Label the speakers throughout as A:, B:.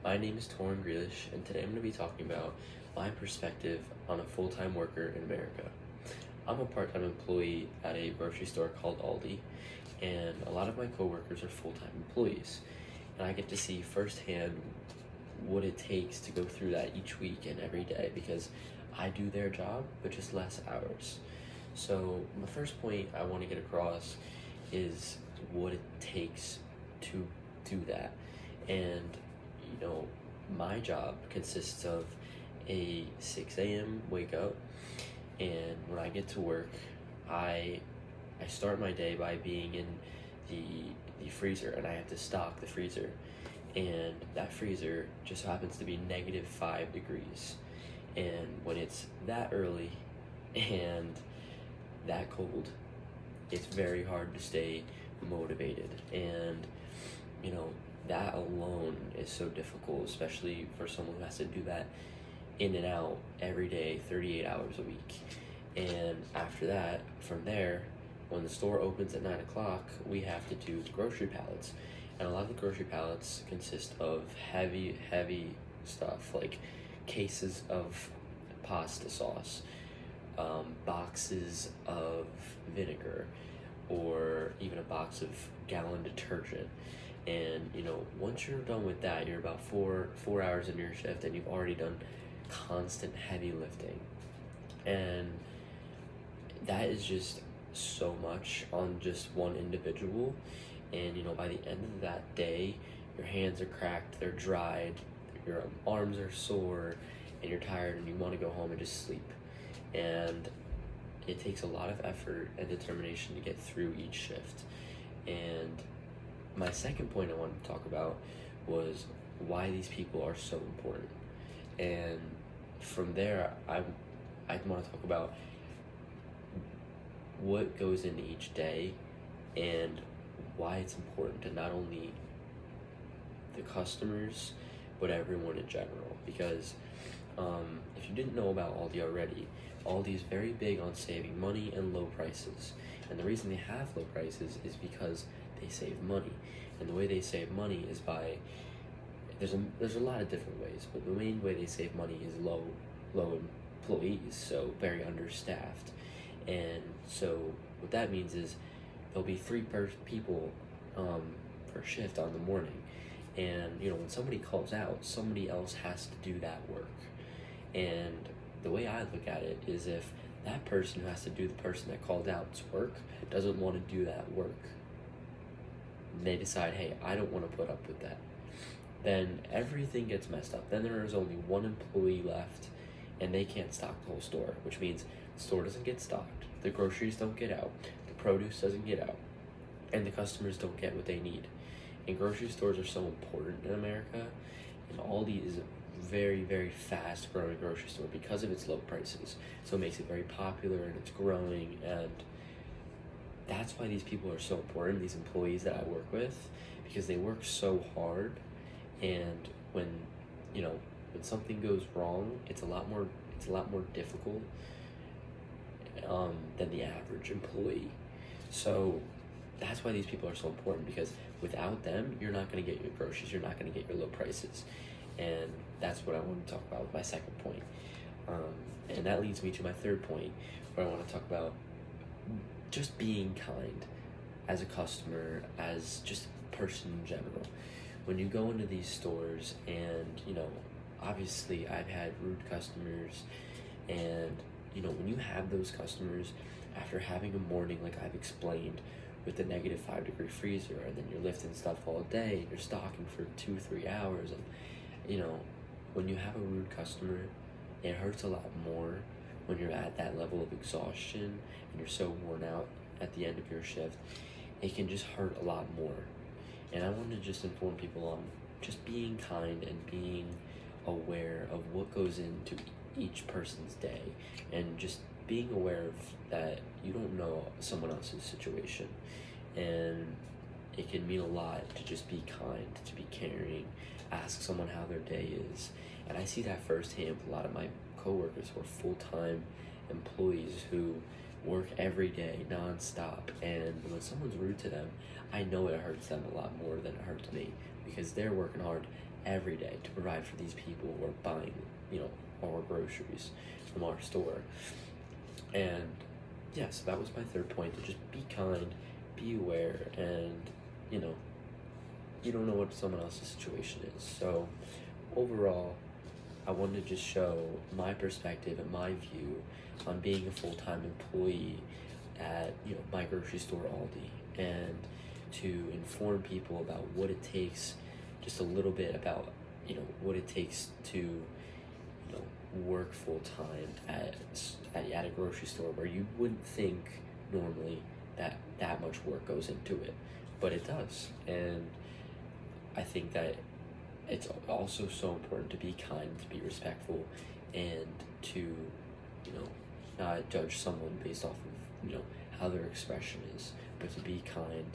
A: My name is Torin Grealish, and today I'm going to be talking about my perspective on a full-time worker in America. I'm a part-time employee at a grocery store called Aldi, and a lot of my coworkers are full-time employees, and I get to see firsthand what it takes to go through that each week and every day because I do their job, but just less hours. So the first point I want to get across is what it takes to do that. And my job consists of a 6 a.m. wake up, and when I get to work, I start my day by being in the freezer, and I have to stock the freezer, and that freezer just happens to be -5 degrees. And when it's that early and that cold, it's very hard to stay motivated. And that alone is so difficult, especially for someone who has to do that in and out every day, 38 hours a week. And after that, from there, when the store opens at 9 o'clock, we have to do the grocery pallets. And a lot of the grocery pallets consist of heavy stuff, like cases of pasta sauce, boxes of vinegar, or even a box of gallon detergent. And once you're done with that, you're about four hours in your shift, and you've already done constant heavy lifting. And that is just so much on just one individual. And by the end of that day, your hands are cracked, they're dried, your arms are sore, and you're tired, and you want to go home and just sleep. And it takes a lot of effort and determination to get through each shift. And my second point I wanted to talk about was why these people are so important. And from there, I want to talk about what goes into each day and why it's important to not only the customers, but everyone in general. Because if you didn't know about Aldi already, Aldi is very big on saving money and low prices. And the reason they have low prices is because they save money. And the way they save money is by, there's a lot of different ways, but the main way they save money is low employees, so very understaffed. And so what that means is there'll be three people per shift on the morning. And when somebody calls out, somebody else has to do that work. And the way I look at it is, if that person who has to do the person that called out's work doesn't want to do that work, they decide, hey, I don't want to put up with that, then everything gets messed up. Then there is only one employee left, and they can't stock the whole store, which means the store doesn't get stocked, the groceries don't get out, the produce doesn't get out, and the customers don't get what they need. And grocery stores are so important in America, and Aldi is a very, very fast growing grocery store because of its low prices. So it makes it very popular, and it's growing, and that's why these people are so important, these employees that I work with, because they work so hard. And when something goes wrong, it's a lot more difficult than the average employee. So that's why these people are so important, because without them, you're not going to get your groceries, you're not going to get your low prices. And that's what I want to talk about with my second point. And that leads me to my third point, where I want to talk about just being kind as a customer, as just a person in general. When you go into these stores, and obviously I've had rude customers, and when you have those customers after having a morning like I've explained with the -5 degree freezer, and then you're lifting stuff all day, and you're stocking for 2-3 hours, and when you have a rude customer, it hurts a lot more when you're at that level of exhaustion and you're so worn out at the end of your shift. It can just hurt a lot more. And I want to just inform people on just being kind and being aware of what goes into each person's day, and just being aware of that you don't know someone else's situation. And it can mean a lot to just be kind, to be caring, ask someone how their day is. And I see that firsthand with a lot of my coworkers who are full-time employees who work every day non-stop, and when someone's rude to them, I know it hurts them a lot more than it hurts me, because they're working hard every day to provide for these people who are buying, our groceries from our store. And yeah, so that was my third point, to just be kind, be aware, and you know, you don't know what someone else's situation is. So overall, I wanted to just show my perspective and my view on being a full-time employee at my grocery store, Aldi, and to inform people about what it takes, just a little bit about what it takes to work full-time at a grocery store, where you wouldn't think normally that much work goes into it, but it does. And I think that it's also so important to be kind, to be respectful, and to not judge someone based off of how their expression is, but to be kind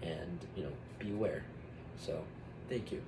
A: and be aware. So thank you.